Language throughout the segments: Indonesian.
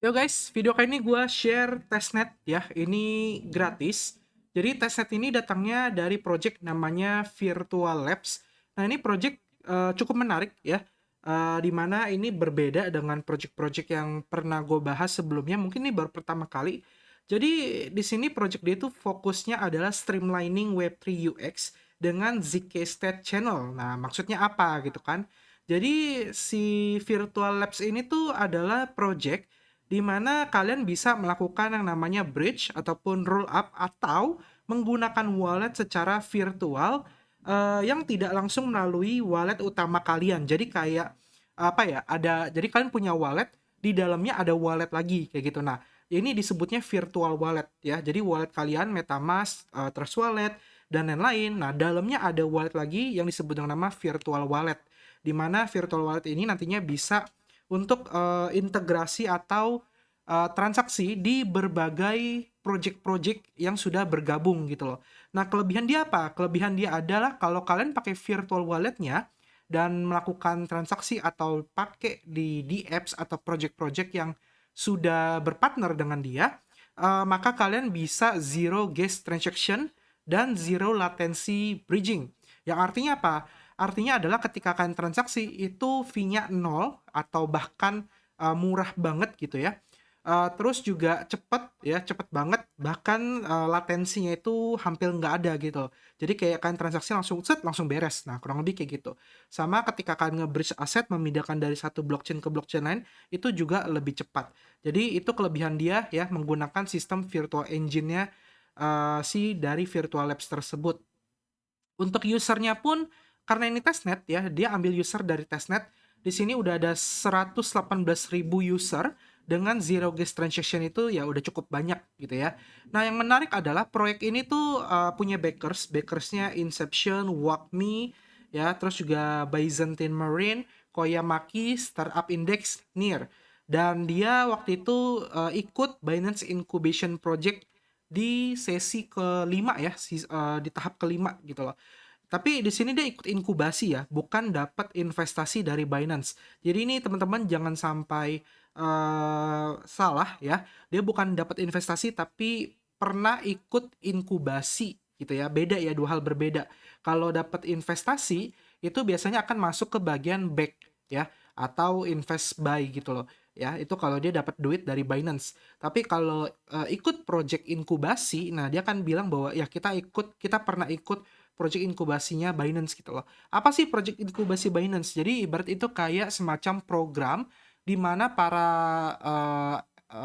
Yo guys, video kali ini gue share testnet ya, ini gratis. Jadi testnet ini datangnya dari project namanya Virtual Labs. Nah ini project cukup menarik ya, di mana ini berbeda dengan project-project yang pernah gue bahas sebelumnya. Mungkin ini baru pertama kali. Jadi di sini project dia itu fokusnya adalah streamlining Web3 UX dengan ZK State Channel. Nah maksudnya apa gitu kan? Jadi si Virtual Labs ini tuh adalah project di mana kalian bisa melakukan yang namanya bridge ataupun roll up atau menggunakan wallet secara virtual yang tidak langsung melalui wallet utama kalian. Jadi kayak apa ya? Jadi kalian punya wallet, di dalamnya ada wallet lagi kayak gitu. Nah, ini disebutnya virtual wallet ya. Jadi wallet kalian MetaMask, Trust Wallet dan lain-lain. Nah, dalamnya ada wallet lagi yang disebut dengan nama virtual wallet. Di mana virtual wallet ini nantinya bisa untuk integrasi atau transaksi di berbagai project-project yang sudah bergabung gitu loh. Nah, kelebihan dia apa? Kelebihan dia adalah kalau kalian pakai virtual walletnya dan melakukan transaksi atau pakai di apps atau project-project yang sudah berpartner dengan dia, maka kalian bisa zero gas transaction dan zero latency bridging. Yang artinya apa? Artinya adalah ketika kalian transaksi itu fee-nya nol atau bahkan murah banget gitu ya. Terus juga cepet ya, cepet banget, bahkan latensinya itu hampir nggak ada gitu. Jadi kayak kalian transaksi langsung set, langsung beres. Nah, kurang lebih kayak gitu. Sama ketika kalian nge-bridge aset, memindahkan dari satu blockchain ke blockchain lain, itu juga lebih cepat. Jadi itu kelebihan dia ya, menggunakan sistem virtual engine-nya si dari Virtual Labs tersebut. Untuk usernya pun, karena ini testnet ya, dia ambil user dari testnet. Di sini udah ada 118.000 user dengan zero gas transaction itu ya udah cukup banyak gitu ya. Nah, yang menarik adalah proyek ini tuh punya backersnya Inception, WalkMe, ya, terus juga Byzantine Marine, Koyamaki, Startup Index, NIR. Dan dia waktu itu ikut Binance Incubation Project di sesi kelima ya, di tahap kelima gitu loh. Tapi di sini dia ikut inkubasi ya, bukan dapat investasi dari Binance. Jadi ini teman-teman jangan sampai salah ya. Dia bukan dapat investasi tapi pernah ikut inkubasi gitu ya. Beda ya, dua hal berbeda. Kalau dapat investasi itu biasanya akan masuk ke bagian back ya, atau invest buy gitu loh. Ya, itu kalau dia dapat duit dari Binance. Tapi kalau ikut project inkubasi, nah dia akan bilang bahwa ya kita pernah ikut project inkubasinya Binance gitu loh. Apa sih project inkubasi Binance? Jadi ibarat itu kayak semacam program di mana para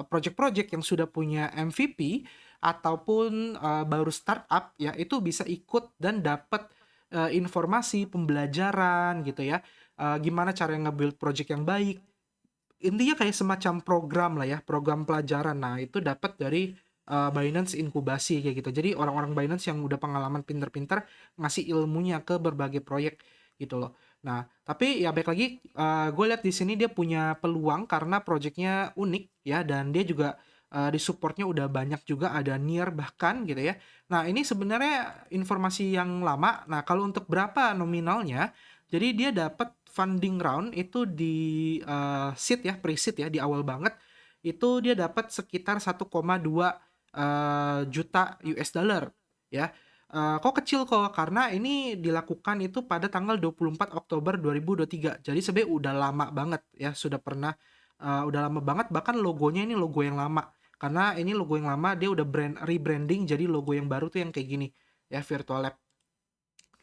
project-project yang sudah punya MVP ataupun baru startup ya itu bisa ikut dan dapat informasi pembelajaran gitu ya. Gimana cara nge-build project yang baik. Intinya kayak semacam program lah ya, program pelajaran. Nah, itu dapat dari Binance inkubasi kayak gitu. Jadi orang-orang Binance yang udah pengalaman pinter-pinter ngasih ilmunya ke berbagai proyek gitu loh. Nah, tapi ya baik lagi gue lihat di sini dia punya peluang karena proyeknya unik ya dan dia juga di supportnya udah banyak juga ada Nier bahkan gitu ya. Nah, ini sebenarnya informasi yang lama. Nah, kalau untuk berapa nominalnya, jadi dia dapat funding round itu di seed ya, pre-seed ya di awal banget. Itu dia dapat sekitar 1,2 juta US dollar ya. Kok kecil kok karena ini dilakukan itu pada tanggal 24 Oktober 2023. Jadi sebenarnya udah lama banget ya, udah lama banget bahkan logonya ini logo yang lama. Karena ini logo yang lama dia udah rebranding jadi logo yang baru tuh yang kayak gini ya, Virtual Lab.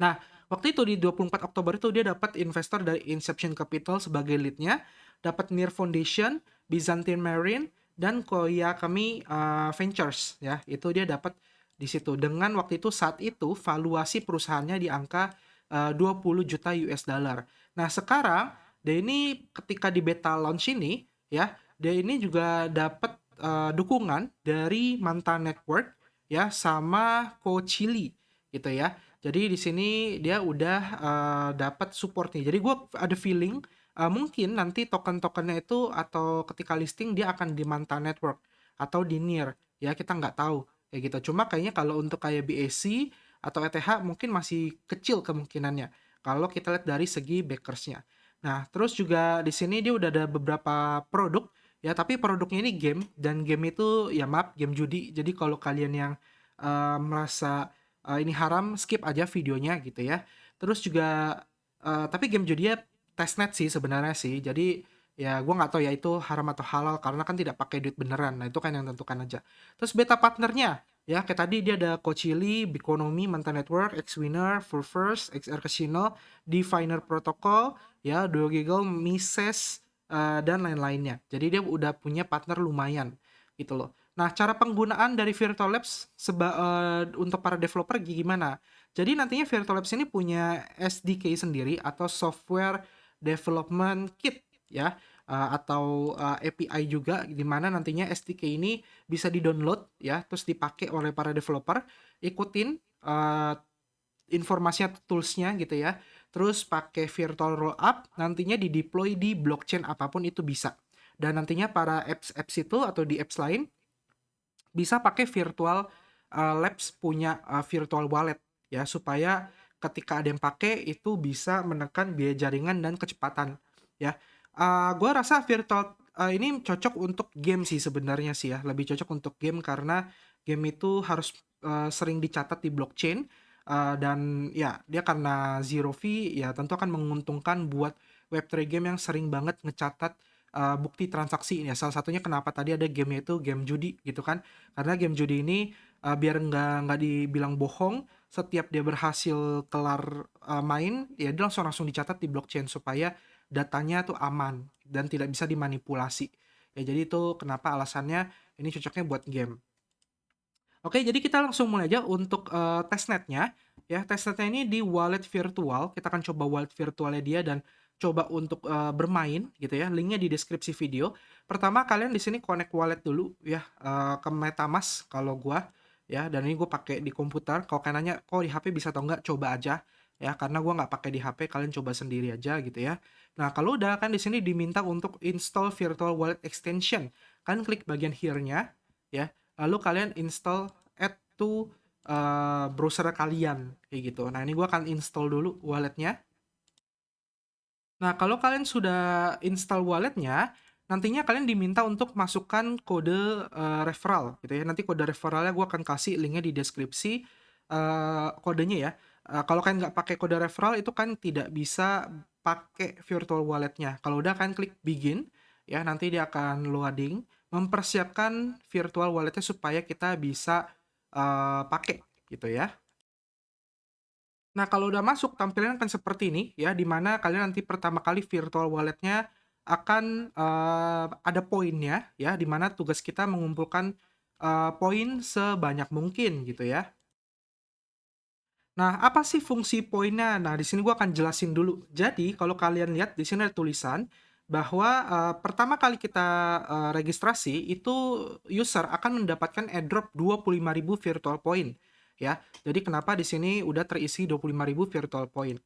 Nah, waktu itu di 24 Oktober itu dia dapat investor dari Inception Capital sebagai lead-nya, dapat Near Foundation, Byzantine Marine, dan Koyakami Ventures ya. Itu dia dapat di situ. Dengan waktu itu saat itu valuasi perusahaannya di angka 20 juta US dollar. Nah, sekarang dia ini ketika di beta launch ini ya, dia ini juga dapat dukungan dari Manta Network ya sama Coachili gitu ya. Jadi di sini dia udah dapat support nih. Jadi gue ada feeling mungkin nanti token-tokennya itu atau ketika listing dia akan di Manta Network atau di Near. Ya kita nggak tahu kayak gitu. Cuma kayaknya kalau untuk kayak BAC atau ETH mungkin masih kecil kemungkinannya kalau kita lihat dari segi backersnya. Nah, terus juga di sini dia udah ada beberapa produk ya, tapi produknya ini game, dan game itu ya maaf, game judi. Jadi kalau kalian yang merasa ini haram, skip aja videonya gitu ya. Terus juga tapi game judinya testnet sih sebenarnya sih. Jadi ya gue nggak tahu ya itu haram atau halal karena kan tidak pakai duit beneran. Nah itu kan yang tentukan aja. Terus beta partnernya ya kayak tadi dia ada Coachili, Biconomy, Manta Network, Xwinner, First, XR Casino, Diviner Protocol, ya, Duogingo, Mises, dan lain-lainnya. Jadi dia udah punya partner lumayan gitu loh. Nah, cara penggunaan dari Virtual Labs untuk para developer gimana? Jadi nantinya Virtual Labs ini punya SDK sendiri atau Software Development Kit ya, atau API juga di mana nantinya SDK ini bisa di-download ya, terus dipakai oleh para developer, ikutin informasinya, toolsnya gitu ya, terus pakai virtual rollup, nantinya di-deploy di blockchain apapun itu bisa. Dan nantinya para apps itu atau di apps lain bisa pakai virtual labs punya virtual wallet ya, supaya ketika ada yang pakai itu bisa menekan biaya jaringan dan kecepatan ya. Gua rasa virtual ini cocok untuk game sih sebenarnya sih ya, lebih cocok untuk game karena game itu harus sering dicatat di blockchain, dan ya dia karena zero fee ya tentu akan menguntungkan buat Web3 game yang sering banget ngecatat bukti transaksi ya. Salah satunya kenapa tadi ada game itu game judi gitu kan. Karena game judi ini biar nggak dibilang bohong, setiap dia berhasil kelar main, ya dia langsung langsung dicatat di blockchain supaya datanya tuh aman dan tidak bisa dimanipulasi. Ya jadi itu kenapa alasannya ini cocoknya buat game. Oke, jadi kita langsung mulai aja untuk testnetnya. Ya, testnetnya ini di wallet virtual. Kita akan coba wallet virtualnya dia dan coba untuk bermain gitu ya. Linknya di deskripsi video. Pertama kalian di sini connect wallet dulu ya, ke MetaMask kalau gua ya. Dan ini gue pakai di komputer. Kalau kalian nanya kok di HP bisa atau enggak, coba aja ya. Karena gua nggak pakai di HP, kalian coba sendiri aja gitu ya. Nah kalau udah kan di sini diminta untuk install virtual wallet extension. Kalian klik bagian here-nya ya. Lalu kalian install add to browser kalian kayak gitu. Nah, ini gua akan install dulu walletnya. Nah, kalau kalian sudah install walletnya, nantinya kalian diminta untuk masukkan kode referral gitu ya. Nanti kode referralnya gua akan kasih linknya di deskripsi kodenya ya. Kalau kalian nggak pakai kode referral itu kan tidak bisa pakai virtual walletnya. Kalau udah kalian klik begin ya, nanti dia akan loading, mempersiapkan virtual walletnya supaya kita bisa pakai gitu ya. Nah, kalau udah masuk tampilannya akan seperti ini ya, di mana kalian nanti pertama kali virtual walletnya akan ada poinnya ya, di mana tugas kita mengumpulkan poin sebanyak mungkin gitu ya. Nah, apa sih fungsi poinnya? Nah, di sini gua akan jelasin dulu. Jadi, kalau kalian lihat di sini ada tulisan bahwa pertama kali kita registrasi itu user akan mendapatkan airdrop 25.000 virtual point ya. Jadi kenapa di sini udah terisi 25.000 virtual point.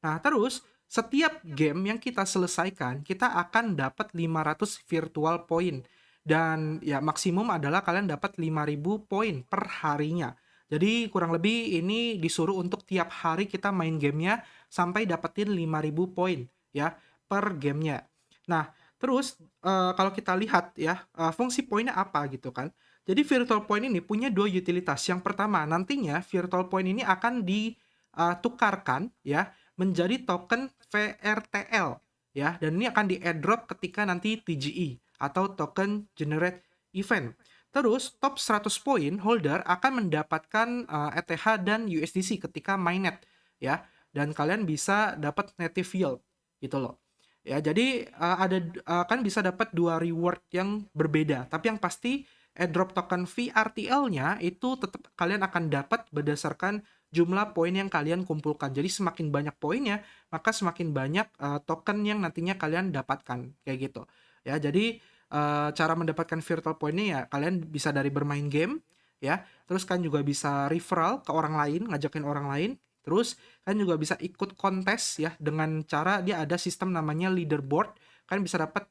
Nah, terus setiap game yang kita selesaikan, kita akan dapat 500 virtual point. Dan ya maksimum adalah kalian dapat 5.000 poin per harinya. Jadi kurang lebih ini disuruh untuk tiap hari kita main gamenya sampai dapetin 5.000 poin ya per gamenya. Nah, terus kalau kita lihat ya fungsi poinnya apa gitu kan. Jadi virtual point ini punya dua utilitas. Yang pertama, nantinya virtual point ini akan ditukarkan ya menjadi token VRTL ya, dan ini akan di-airdrop ketika nanti TGE atau token generate event. Terus top 100 poin holder akan mendapatkan ETH dan USDC ketika mainnet ya, dan kalian bisa dapat native yield gitu loh. Ya, jadi kan bisa dapat dua reward yang berbeda, tapi yang pasti airdrop token VRTL-nya itu tetap kalian akan dapat berdasarkan jumlah poin yang kalian kumpulkan. Jadi semakin banyak poinnya, maka semakin banyak token yang nantinya kalian dapatkan kayak gitu. Ya, jadi cara mendapatkan virtual point-nya ya kalian bisa dari bermain game ya, terus kan juga bisa referral ke orang lain, ngajakin orang lain, terus kan juga bisa ikut kontes ya dengan cara dia ada sistem namanya leaderboard, kan bisa dapat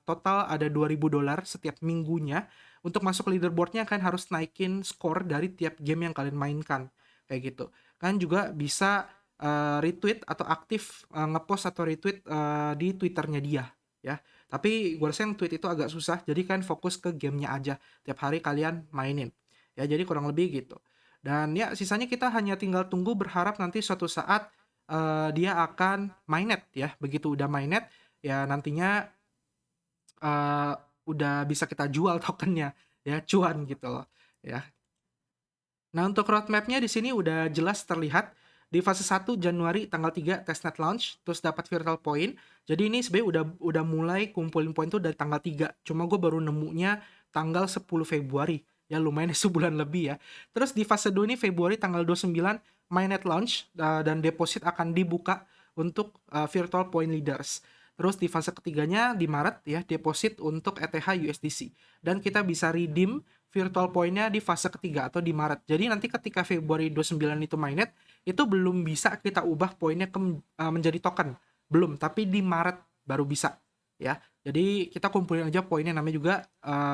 total ada $2.000 setiap minggunya. Untuk masuk leaderboardnya kan harus naikin skor dari tiap game yang kalian mainkan kayak gitu. Kan juga bisa retweet atau aktif ngepost atau retweet di Twitternya dia ya. Tapi gue rasa yang tweet itu agak susah, jadi kan fokus ke gamenya aja. Tiap hari kalian mainin. Ya, jadi kurang lebih gitu. Dan ya, sisanya kita hanya tinggal tunggu berharap nanti suatu saat dia akan mainnet ya. Begitu udah mainnet, ya nantinya eh, udah bisa kita jual tokennya ya, cuan gitu loh ya. Nah, untuk roadmap-nya di sini udah jelas terlihat. Di fase 1 Januari tanggal 3 testnet launch, terus dapat virtual point. Jadi ini sebenarnya udah mulai kumpulin poin tuh dari tanggal 3. Cuma gue baru nemunya tanggal 10 Februari. Ya lumayan sebulan lebih ya. Terus di fase 2 ini Februari tanggal 29 mainnet launch dan deposit akan dibuka untuk virtual point leaders. Terus di fase ketiganya di Maret ya, deposit untuk ETH USDC. Dan kita bisa redeem virtual point-nya di fase ketiga atau di Maret. Jadi nanti ketika Februari 29 itu mainnet, itu belum bisa kita ubah poinnya menjadi token. Belum, tapi di Maret baru bisa. Ya, jadi kita kumpulin aja poinnya, namanya juga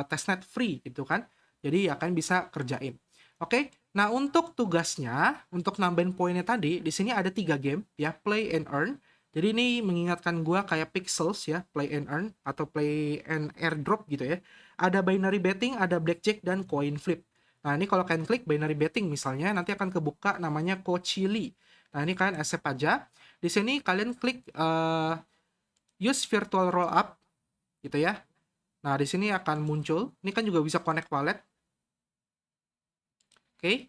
testnet free gitu kan. Jadi ya kan bisa kerjain. Oke, nah untuk tugasnya, untuk nambahin poinnya tadi, di sini ada 3 game ya, play and earn. Jadi ini mengingatkan gua kayak Pixels ya, play and earn atau play and airdrop gitu ya. Ada binary betting, ada blackjack, dan coin flip. Nah, ini kalau kalian klik binary betting misalnya, nanti akan kebuka namanya Coachili. Nah, ini kalian accept aja. Di sini kalian klik use virtual roll up gitu ya. Nah, di sini akan muncul. Ini kan juga bisa connect wallet. Oke.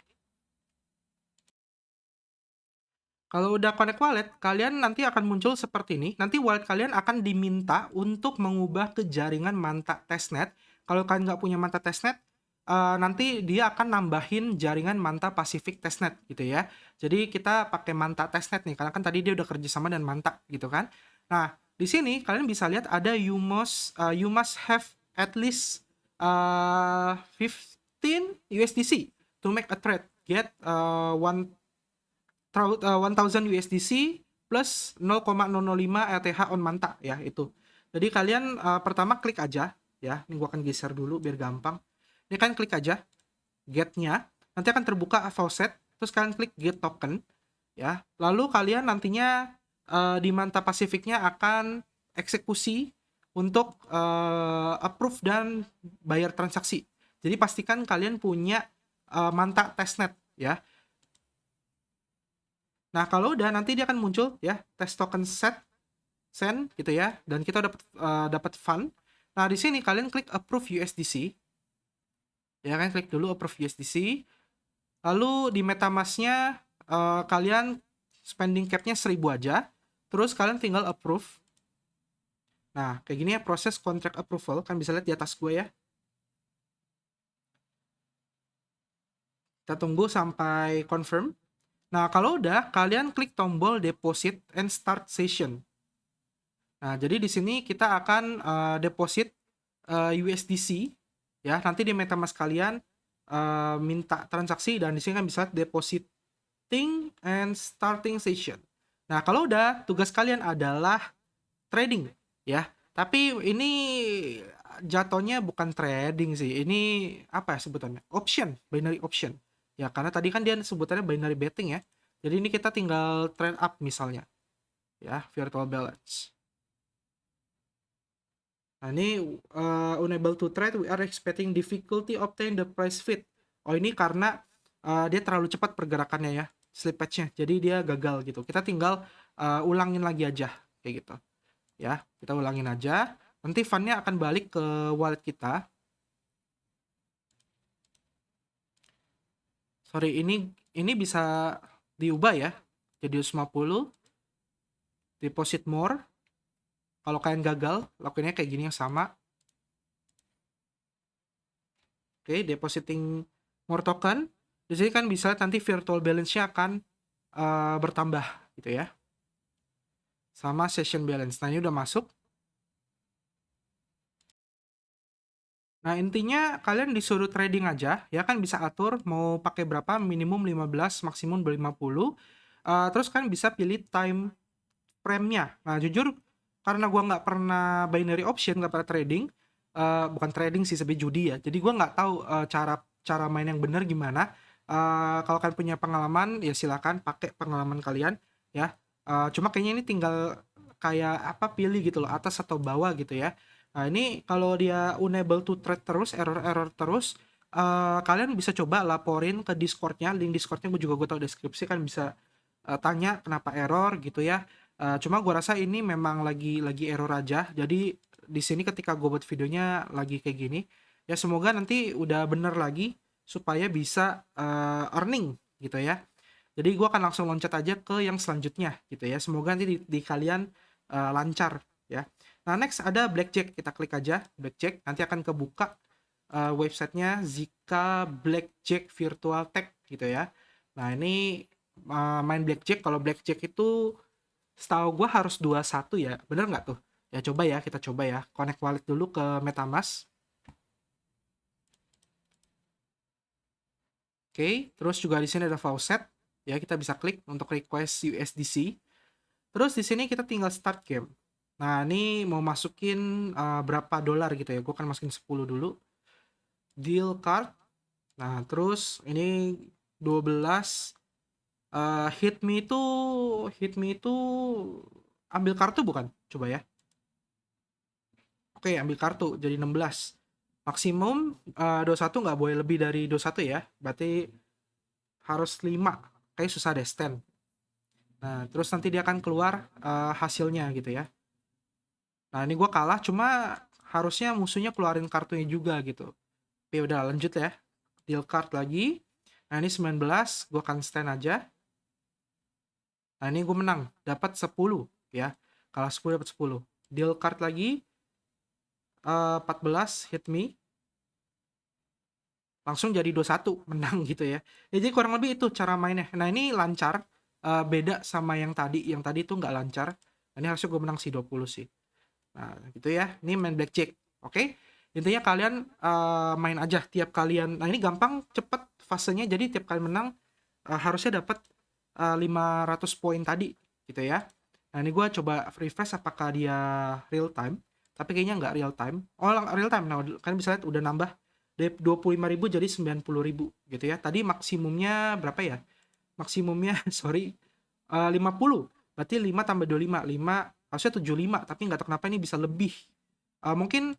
Kalau udah connect wallet, kalian nanti akan muncul seperti ini. Nanti wallet kalian akan diminta untuk mengubah ke jaringan Manta testnet. Kalau kalian nggak punya Manta testnet, nanti dia akan nambahin jaringan Manta Pacific testnet gitu ya. Jadi kita pakai Manta testnet nih, karena kan tadi dia udah kerjasama dengan Manta gitu kan. Nah, di sini kalian bisa lihat ada you must have at least 15 USDC to make a trade. Get 1000 USDC plus 0,005 ETH on Manta ya itu. Jadi kalian pertama klik aja ya. Ini gua akan geser dulu biar gampang. Ini kan klik aja get-nya. Nanti akan terbuka faucet, terus kalian klik get token ya. Lalu kalian nantinya di Manta Pacific-nya akan eksekusi untuk approve dan bayar transaksi. Jadi pastikan kalian punya Manta testnet ya. Nah, kalau udah nanti dia akan muncul ya, test token send gitu ya, dan kita dapat fund. Nah, di sini kalian klik approve USDC. Ya kan, klik dulu approve USDC. Lalu di MetaMask-nya kalian spending cap-nya 1000 aja. Terus kalian tinggal approve. Nah, kayak gini ya proses contract approval, kan bisa lihat di atas gue ya. Kita tunggu sampai confirm. Nah, kalau udah, kalian klik tombol deposit and start session. Nah, jadi di sini kita akan deposit USDC ya. Nanti di MetaMask kalian minta transaksi, dan di sini kan bisa depositing and starting session. Nah, kalau udah, tugas kalian adalah trading ya. Tapi ini jatuhnya bukan trading sih. Ini apa ya sebutannya? Option, binary option. Ya, karena tadi kan dia sebutannya binary betting ya. Jadi ini kita tinggal trade up misalnya. Ya, virtual balance. Nah, ini unable to trade, we are expecting difficulty obtain the price fit. Oh, ini karena dia terlalu cepat pergerakannya ya, slippage-nya. Jadi dia gagal gitu. Kita tinggal ulangin lagi aja kayak gitu. Ya, kita ulangin aja. Nanti fund-nya akan balik ke wallet kita. Sorry, ini bisa diubah ya. Jadi 150. Deposit more. Kalau kalian gagal, lakuinnya kayak gini yang sama. Oke, depositing more token. Di sini kan bisa nanti virtual balance-nya akan bertambah gitu ya. Sama session balance. Nah, ini udah masuk. Nah, intinya kalian disuruh trading aja, ya kan bisa atur mau pakai berapa, minimum 15, maksimum 50. Terus kan bisa pilih time frame-nya. Nah, jujur karena gua nggak pernah binary option, nggak pernah trading, bukan trading sih, sebenarnya judi ya. Jadi gua nggak tahu cara cara main yang benar gimana. Kalau kalian punya pengalaman, ya silakan pakai pengalaman kalian ya. Cuma kayaknya ini tinggal kayak apa, pilih gitu loh, atas atau bawah gitu ya. Nah, ini kalau dia unable to trade terus, error-error terus, kalian bisa coba laporin ke Discord-nya, link Discord-nya gue tahu deskripsi kan bisa tanya kenapa error gitu ya. Cuma gue rasa ini memang lagi error aja. Jadi di sini ketika gue buat videonya lagi kayak gini, ya semoga nanti udah bener lagi supaya bisa earning gitu ya. Jadi gue akan langsung loncat aja ke yang selanjutnya gitu ya. Semoga nanti di kalian lancar ya. Nah, next ada Blackjack. Kita klik aja Blackjack. Nanti akan kebuka websitenya Zika Blackjack Virtual Tech gitu ya. Nah, ini main Blackjack. Kalau Blackjack itu setahu gue harus 21 ya. Bener nggak tuh? Ya coba ya, kita coba ya. Connect wallet dulu ke MetaMask. Oke, terus juga di sini ada faucet. Ya, kita bisa klik untuk request USDC. Terus di sini kita tinggal start game. Nah, ini mau masukin berapa dolar gitu ya. Gue akan masukin 10 dulu. Deal card. Nah, terus ini 12. Hit me itu ambil kartu bukan? Coba ya. Oke, ambil kartu jadi 16. Maksimum 21 nggak boleh lebih dari 21 ya. Berarti harus 5. Kayak susah deh stand. Nah, terus nanti dia akan keluar hasilnya gitu ya. Nah, ini gue kalah, cuma harusnya musuhnya keluarin kartunya juga gitu. Oke, udah lanjut ya. Deal card lagi. Nah, ini 19, gue akan stand aja. Nah, ini gue menang, dapat 10 ya. Kalah 10 dapat 10. Deal card lagi 14 hit me. Langsung jadi 21 menang gitu ya. Ya, jadi kurang lebih itu cara mainnya. Nah, ini lancar, beda sama yang tadi. Yang tadi itu nggak lancar. Nah, ini harusnya gue menang sih 20 sih. Nah, gitu ya. Ini main blackjack. Oke. Intinya kalian main aja tiap kalian. Nah, ini gampang, cepet fasenya. Jadi tiap kali menang harusnya dapat 500 poin tadi gitu ya. Nah, ini gue coba refresh apakah dia real time. Tapi kayaknya nggak real time. Oh, real time. Nah, kalian bisa lihat udah nambah dari 25.000 jadi 90.000 gitu ya. Tadi maksimumnya berapa ya? Maksimumnya sorry 50. Berarti 5 tambah 25. 5 harusnya 75, tapi nggak tahu kenapa ini bisa lebih. Mungkin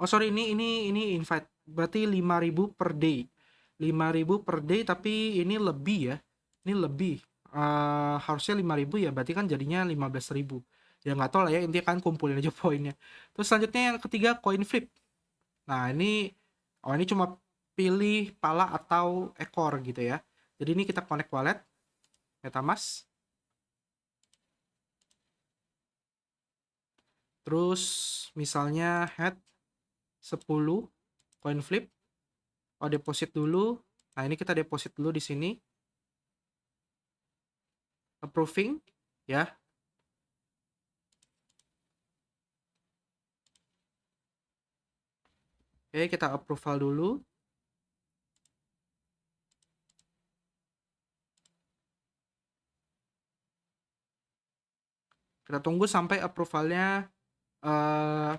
oh sorry, ini invite. Berarti 5.000 per day. 5.000 per day, tapi ini lebih ya. Ini lebih. Harusnya 5.000 ya, berarti kan jadinya 15.000. Ya nggak tahu lah ya, intinya kan kumpulin aja poinnya. Terus selanjutnya yang ketiga coin flip. Nah, ini cuma pilih pala atau ekor gitu ya. Jadi ini kita connect wallet MetaMask. Terus misalnya head 10 coin flip. Oh, deposit dulu. Nah, ini kita deposit dulu di sini. Approving ya. Oke, kita approval dulu. Kita tunggu sampai approvalnya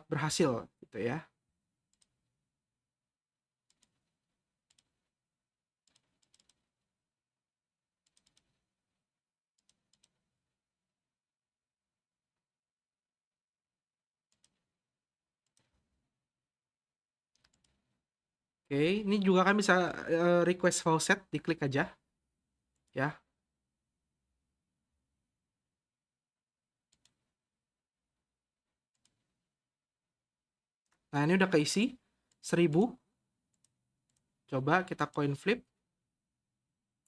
berhasil gitu ya. Oke, ini juga kan bisa request faucet, diklik aja ya. Nah, ini udah keisi 1000. Coba kita coin flip.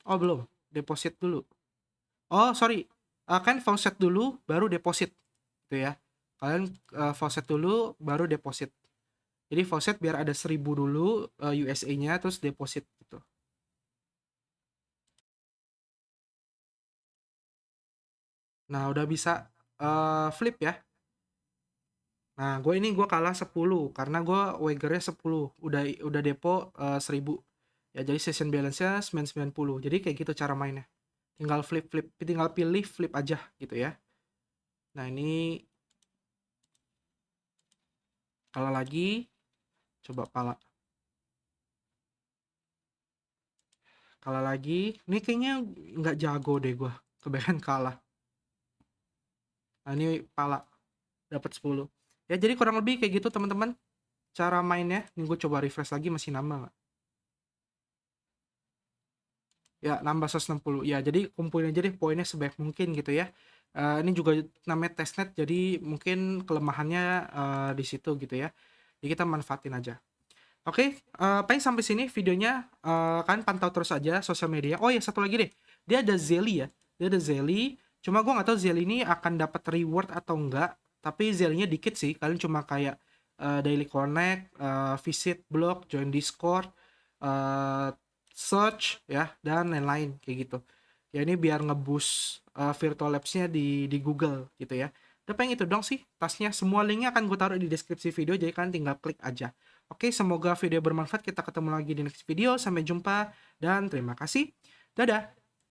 Oh, belum. Deposit dulu. Oh, sorry. Kan faucet dulu baru deposit gitu ya. Kalian faucet dulu baru deposit. Jadi faucet biar ada 1000 dulu USA-nya terus deposit gitu. Nah, udah bisa flip ya. Nah, gue kalah 10 karena gue wagernya 10. Udah depo 1000. Ya, jadi session balance-nya 990. Jadi kayak gitu cara mainnya. Tinggal flip-flip, tinggal pilih flip aja gitu ya. Nah, ini kalah lagi. Coba kalah lagi. Ini kayaknya nggak jago deh gue. Kebanyakan kalah. Nah, ini pala dapat 10. Ya, jadi kurang lebih kayak gitu teman-teman cara mainnya. Ini gue coba refresh lagi masih nambah nggak? Ya, nambah 160. Ya, jadi kumpulin aja deh poinnya sebanyak mungkin gitu ya. Ini juga namanya testnet, jadi mungkin kelemahannya di situ gitu ya. Jadi kita manfaatin aja. Oke, paling sampai sini videonya. Kalian pantau terus aja sosial media. Oh ya, satu lagi deh. Dia ada Zelly ya. Dia ada Zelly. Cuma gue nggak tahu Zelly ini akan dapat reward atau enggak. Tapi Zelly-nya dikit sih. Kalian cuma kayak daily connect, visit blog, join Discord, eh, search ya, dan lain-lain kayak gitu. Ya ini biar ngeboost virtual labs-nya di Google gitu ya. Udah paling itu dong sih tasnya. Semua linknya akan gue taruh di deskripsi video, jadi kalian tinggal klik aja. Oke, semoga video bermanfaat. Kita ketemu lagi di next video. Sampai jumpa dan terima kasih. Dadah.